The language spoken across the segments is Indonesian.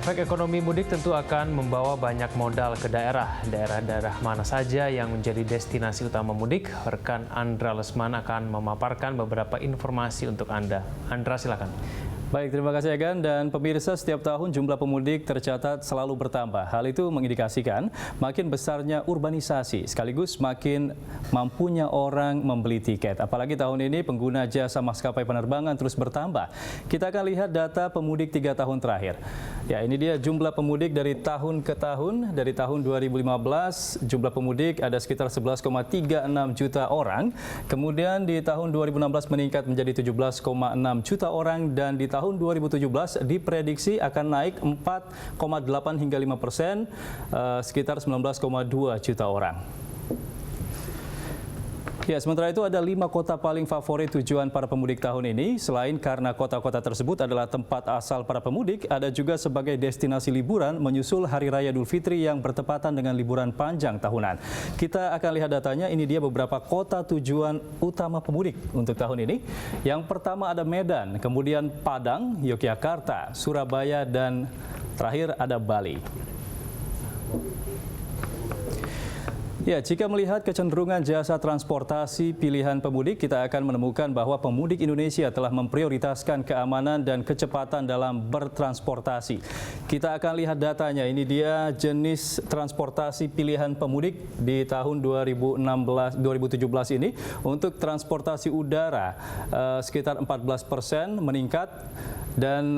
Efek ekonomi mudik tentu akan membawa banyak modal ke daerah-daerah mana saja yang menjadi destinasi utama mudik. Rekan Andra Lesman akan memaparkan beberapa informasi untuk Anda. Andra, silakan. Baik, terima kasih Egan. Dan pemirsa, setiap tahun jumlah pemudik tercatat selalu bertambah. Hal itu mengindikasikan makin besarnya urbanisasi, sekaligus makin mampunya orang membeli tiket. Apalagi tahun ini pengguna jasa maskapai penerbangan terus bertambah. Kita akan lihat data pemudik 3 tahun terakhir. Ya, ini dia jumlah pemudik dari tahun ke tahun. Dari tahun 2015, jumlah pemudik ada sekitar 11,36 juta orang. Kemudian di tahun 2016 meningkat menjadi 17,6 juta orang, dan di tahun 2017 diprediksi akan naik 4,8 hingga 5%, sekitar 19,2 juta orang. Ya, sementara itu ada 5 kota paling favorit tujuan para pemudik tahun ini. Selain karena kota-kota tersebut adalah tempat asal para pemudik, ada juga sebagai destinasi liburan menyusul Hari Raya Idul Fitri yang bertepatan dengan liburan panjang tahunan. Kita akan lihat datanya. Ini dia beberapa kota tujuan utama pemudik untuk tahun ini. Yang pertama ada Medan, kemudian Padang, Yogyakarta, Surabaya, dan terakhir ada Bali. Ya, jika melihat kecenderungan jasa transportasi pilihan pemudik, kita akan menemukan bahwa pemudik Indonesia telah memprioritaskan keamanan dan kecepatan dalam bertransportasi. Kita akan lihat datanya. Ini dia jenis transportasi pilihan pemudik di tahun 2017 ini. Untuk transportasi udara sekitar 14% meningkat, dan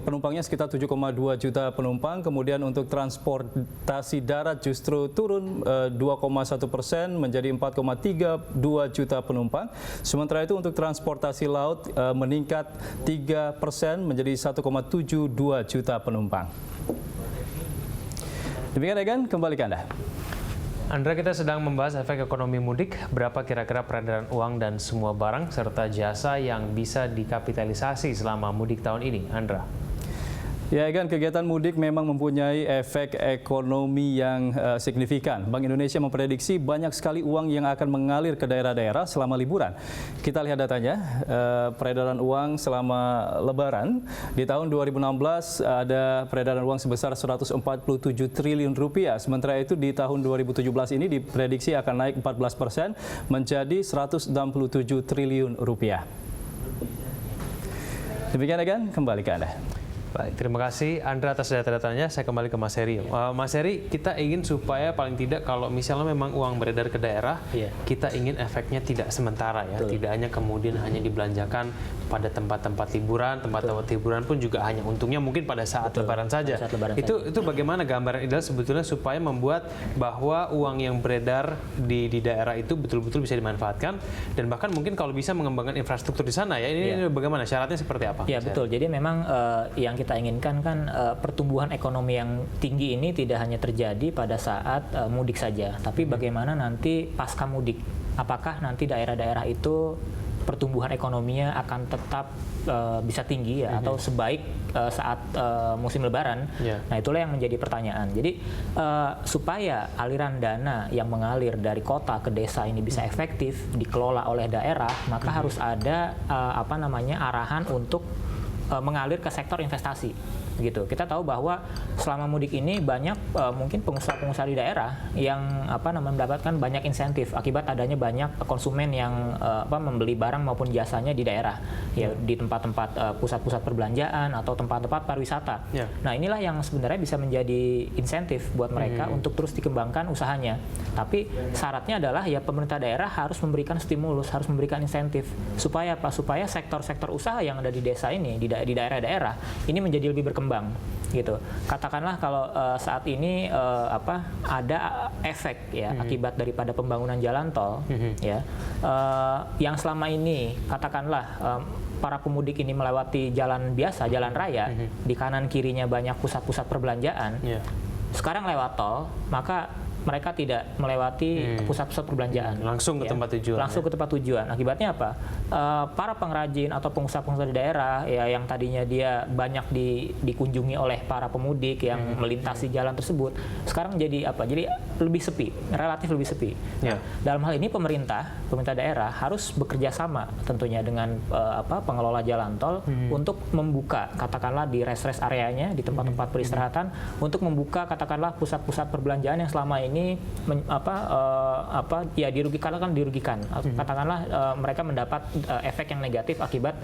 penumpangnya sekitar 7,2 juta penumpang. Kemudian untuk transportasi darat justru turun 2,1% menjadi 4,32 juta penumpang. Sementara itu untuk transportasi laut meningkat 3% menjadi 1,72 juta penumpang. Demikian Egan, kembali ke Anda. Andra, kita sedang membahas efek ekonomi mudik, berapa kira-kira peredaran uang dan semua barang serta jasa yang bisa dikapitalisasi selama mudik tahun ini. Andra. Ya, Egan, kegiatan mudik memang mempunyai efek ekonomi yang signifikan. Bank Indonesia memprediksi banyak sekali uang yang akan mengalir ke daerah-daerah selama liburan. Kita lihat datanya, peredaran uang selama Lebaran. Di tahun 2016 ada peredaran uang sebesar 147 triliun rupiah. Sementara itu di tahun 2017 ini diprediksi akan naik 14% menjadi 167 triliun rupiah. Demikian Egan, kembali ke Anda. Baik, terima kasih Andra atas data-datanya. Saya kembali ke Mas Heri. Mas Heri, kita ingin supaya paling tidak kalau misalnya memang uang beredar ke daerah, kita ingin efeknya tidak sementara ya. Betul. Tidak hanya kemudian hanya dibelanjakan pada tempat-tempat liburan, tempat-tempat hiburan pun juga hanya untungnya mungkin pada saat Lebaran saja. Itu bagaimana gambaran ideal sebetulnya supaya membuat bahwa uang yang beredar di daerah itu betul-betul bisa dimanfaatkan, dan bahkan mungkin kalau bisa mengembangkan infrastruktur di sana ya. Ini bagaimana syaratnya seperti apa? Ya, betul. Jadi memang yang kita inginkan kan pertumbuhan ekonomi yang tinggi ini tidak hanya terjadi pada saat mudik saja, tapi bagaimana nanti pasca mudik. Apakah nanti daerah-daerah itu pertumbuhan ekonominya akan tetap bisa tinggi ya, atau sebaik saat musim Lebaran? Nah, itulah yang menjadi pertanyaan. Jadi supaya aliran dana yang mengalir dari kota ke desa ini bisa efektif dikelola oleh daerah, maka harus ada arahan untuk mengalir ke sektor investasi, gitu. Kita tahu bahwa selama mudik ini banyak mungkin pengusaha-pengusaha di daerah yang mendapatkan banyak insentif akibat adanya banyak konsumen yang membeli barang maupun jasanya di daerah, ya, di tempat-tempat pusat-pusat perbelanjaan atau tempat-tempat pariwisata. Nah, inilah yang sebenarnya bisa menjadi insentif buat mereka untuk terus dikembangkan usahanya. Tapi syaratnya adalah ya pemerintah daerah harus memberikan stimulus, harus memberikan insentif supaya apa? Supaya sektor-sektor usaha yang ada di desa ini, di daerah-daerah ini menjadi lebih berkembang, gitu. Katakanlah kalau saat ini ada efek ya akibat daripada pembangunan jalan tol, ya, yang selama ini katakanlah para pemudik ini melewati jalan biasa, jalan raya, di kanan kirinya banyak pusat-pusat perbelanjaan. Sekarang lewat tol, maka mereka tidak melewati pusat-pusat perbelanjaan. Langsung ke tempat tujuan. Langsung ke tempat tujuan. Akibatnya apa? Para pengrajin atau pengusaha-pengusaha di daerah ya, yang tadinya dia banyak dikunjungi oleh para pemudik yang melintasi jalan tersebut, sekarang jadi apa? Jadi lebih sepi, relatif lebih sepi. Ya. Dalam hal ini pemerintah daerah harus bekerja sama tentunya dengan pengelola jalan tol untuk membuka katakanlah di rest areanya, di tempat-tempat peristirahatan, untuk membuka katakanlah pusat-pusat perbelanjaan yang selama ini dirugikan. Katakanlah mereka mendapat efek yang negatif akibat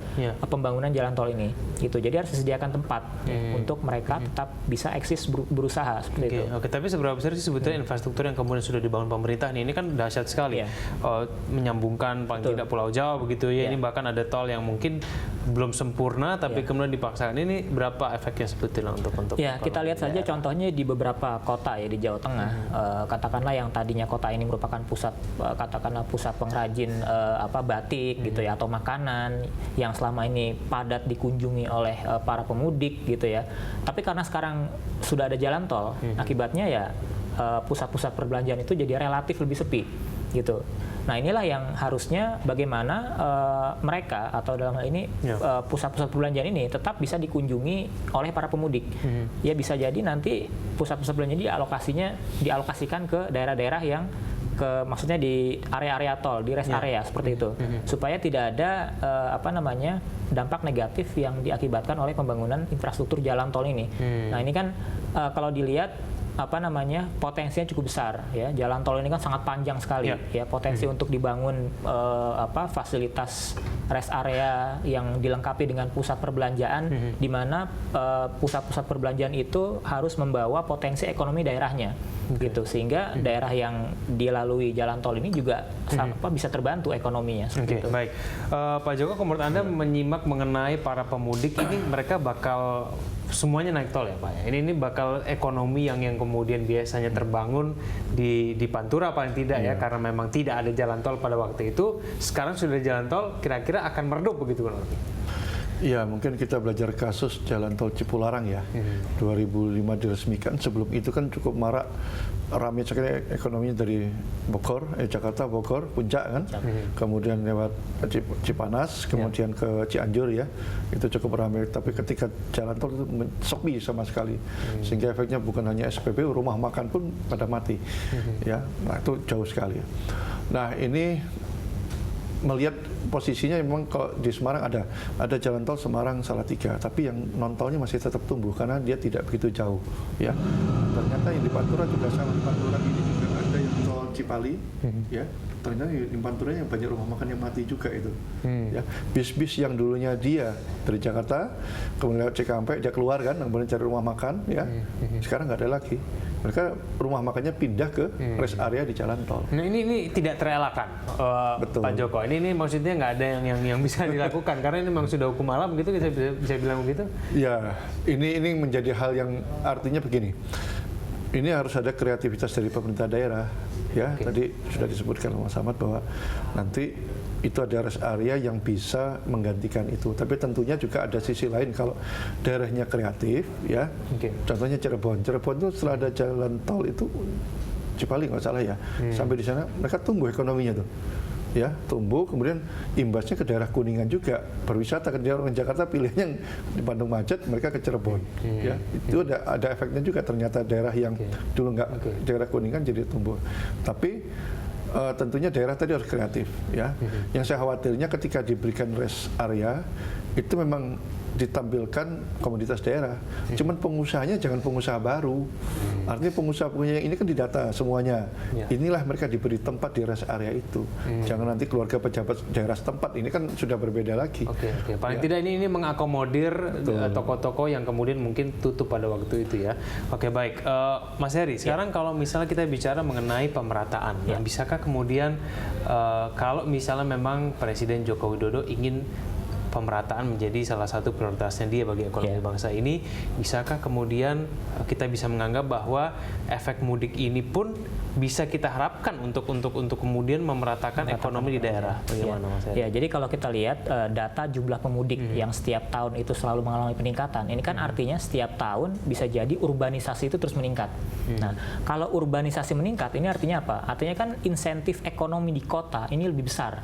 pembangunan jalan tol ini. Gitu. Jadi harus disediakan tempat untuk mereka tetap bisa eksis berusaha seperti itu. Oke, tapi seberapa besar sih sebetulnya infrastruktur yang kemudian sudah dibangun pemerintah nih? Ini kan dahsyat sekali. Menyambungkan paling tidak Pulau Jawa begitu ya. Ini bahkan ada tol yang mungkin belum sempurna tapi kemudian dipaksakan. Ini berapa efeknya sebetulnya untuk ya, kita lihat saja contohnya di beberapa kota ya di Jawa Tengah. Katakanlah yang tadinya kota ini merupakan pusat pusat pengrajin batik gitu ya, atau makanan yang selama ini padat dikunjungi oleh para pemudik gitu ya. Tapi karena sekarang sudah ada jalan tol, akibatnya ya pusat-pusat perbelanjaan itu jadi relatif lebih sepi gitu. Nah, inilah yang harusnya bagaimana mereka atau dalam hal ini pusat-pusat perbelanjaan ini tetap bisa dikunjungi oleh para pemudik. Ya bisa jadi nanti pusat-pusat perbelanjaan dialokasikan ke daerah-daerah yang maksudnya di area-area tol, di rest area seperti itu, supaya tidak ada dampak negatif yang diakibatkan oleh pembangunan infrastruktur jalan tol ini. Nah, ini kan kalau dilihat potensinya cukup besar ya. Jalan tol ini kan sangat panjang sekali ya, potensi untuk dibangun fasilitas rest area yang dilengkapi dengan pusat perbelanjaan, di mana pusat-pusat perbelanjaan itu harus membawa potensi ekonomi daerahnya gitu, sehingga daerah yang dilalui jalan tol ini juga bisa terbantu ekonominya. Itu. Baik, Pak Joko, menurut Anda menyimak mengenai para pemudik ini, mereka bakal semuanya naik tol ya Pak ya? Ini bakal ekonomi yang kemudian biasanya terbangun di Pantura paling tidak ya, karena memang tidak ada jalan tol pada waktu itu, sekarang sudah ada jalan tol, kira-kira akan meredup begitu kan? Ya, mungkin kita belajar kasus jalan tol Cipularang ya. 2005 diresmikan, sebelum itu kan cukup marak, ramai sekali ekonominya dari Jakarta, Bogor, Puncak kan. Kemudian lewat Cipanas, kemudian ke Cianjur ya. Itu cukup ramai, tapi ketika jalan tol itu sepi sama sekali. Sehingga efeknya bukan hanya SPBU, rumah makan pun pada mati. Ya, nah itu jauh sekali. Nah, ini melihat posisinya memang kalau di Semarang ada jalan tol Semarang Salatiga, tapi yang non tolnya masih tetap tumbuh karena dia tidak begitu jauh ya. Ternyata yang di Pantura juga sama, di Pantura ini juga ada yang tol Cipali ya. Ternyata di Pantura yang banyak rumah makan yang mati juga itu ya. Bis-bis yang dulunya dia dari Jakarta kemudian lewat Cikampek dia keluar kan, kemudian cari rumah makan ya. Sekarang nggak ada lagi. Mereka rumah makannya pindah ke rest area di jalan tol. Nah, ini tidak terelakkan, Pak Joko. Ini maksudnya nggak ada yang bisa dilakukan karena ini memang sudah hukum alam gitu, bisa bilang begitu? Ya, ini menjadi hal yang artinya begini. Ini harus ada kreativitas dari pemerintah daerah. Ya, tadi sudah disebutkan oleh Mas Ahmad bahwa nanti itu ada rest area yang bisa menggantikan itu. Tapi tentunya juga ada sisi lain kalau daerahnya kreatif, ya. Contohnya Cirebon. Cirebon itu setelah ada jalan tol itu Cipali nggak salah ya. Sampai di sana mereka tumbuh ekonominya tuh. Ya, tumbuh, kemudian imbasnya ke daerah Kuningan juga, berwisata. Ke daerah Jakarta pilihannya di Bandung macet, mereka ke Cirebon. Ya, itu ada efeknya juga, ternyata daerah yang dulu nggak daerah Kuningan jadi tumbuh. Tapi tentunya daerah tadi harus kreatif ya. Yang saya khawatirnya ketika diberikan rest area itu memang ditampilkan komoditas daerah. Cuman pengusahanya jangan pengusaha baru. Artinya pengusaha-pengusaha ini kan didata semuanya. Inilah mereka diberi tempat di rest area itu. Jangan nanti keluarga pejabat daerah setempat, ini kan sudah berbeda lagi. Paling tidak ini mengakomodir toko-toko yang kemudian mungkin tutup pada waktu itu ya. Baik. Mas Heri, sekarang kalau misalnya kita bicara mengenai pemerataan, bisakah kemudian kalau misalnya memang Presiden Joko Widodo ingin pemerataan menjadi salah satu prioritasnya dia bagi ekonomi bangsa ini, bisakah kemudian kita bisa menganggap bahwa efek mudik ini pun bisa kita harapkan untuk kemudian memeratakan ekonomi di daerah? Bagaimana Mas Heri? Ya, jadi kalau kita lihat data jumlah pemudik yang setiap tahun itu selalu mengalami peningkatan, ini kan artinya setiap tahun bisa jadi urbanisasi itu terus meningkat. Nah, kalau urbanisasi meningkat, ini artinya apa? Artinya kan insentif ekonomi di kota ini lebih besar.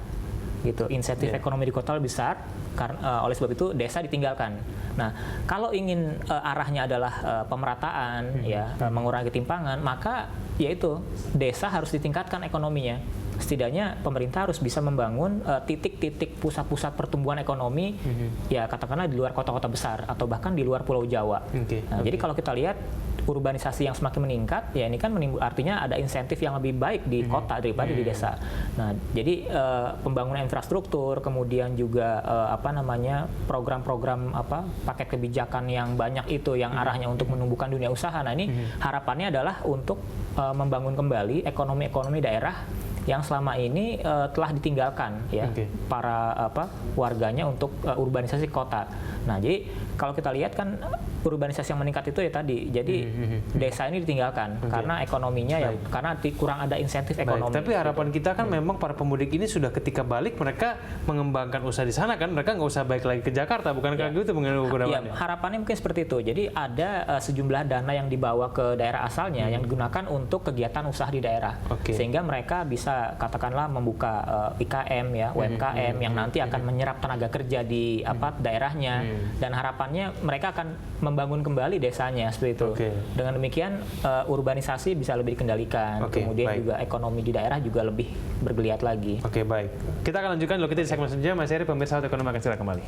gitu. Insentif ekonomi di kota lebih besar, karena oleh sebab itu desa ditinggalkan. Nah, kalau ingin arahnya adalah pemerataan, ya, mengurangi ketimpangan, maka yaitu desa harus ditingkatkan ekonominya. Setidaknya pemerintah harus bisa membangun titik-titik pusat-pusat pertumbuhan ekonomi, ya katakanlah di luar kota-kota besar atau bahkan di luar Pulau Jawa. Jadi kalau kita lihat urbanisasi yang semakin meningkat, ya ini kan artinya ada insentif yang lebih baik di kota daripada di desa. Nah, jadi pembangunan infrastruktur, kemudian juga program-program paket kebijakan yang banyak itu yang arahnya untuk menumbuhkan dunia usaha. Nah, ini harapannya adalah untuk membangun kembali ekonomi daerah yang selama ini telah ditinggalkan ya para warganya untuk urbanisasi kota. Nah, jadi kalau kita lihat kan urbanisasi yang meningkat itu ya tadi, jadi desa ini ditinggalkan karena ekonominya ya karena kurang ada insentif ekonomi. Tapi harapan kita kan memang para pemudik ini sudah ketika balik mereka mengembangkan usaha di sana kan, mereka nggak usah balik lagi ke Jakarta, bukan kayak gitu ya, harapannya mungkin seperti itu. Jadi ada sejumlah dana yang dibawa ke daerah asalnya yang digunakan untuk kegiatan usaha di daerah, sehingga mereka bisa katakanlah membuka IKM ya, UMKM yang nanti akan menyerap tenaga kerja di daerahnya, dan harapannya mereka akan membangun kembali desanya seperti itu. Dengan demikian urbanisasi bisa lebih dikendalikan, kemudian juga ekonomi di daerah juga lebih bergeliat lagi. Baik. Kita akan lanjutkan dulu, kita di segmen selanjutnya. Mas Heri, pemirsa Hot Ekonomi akan segera kembali.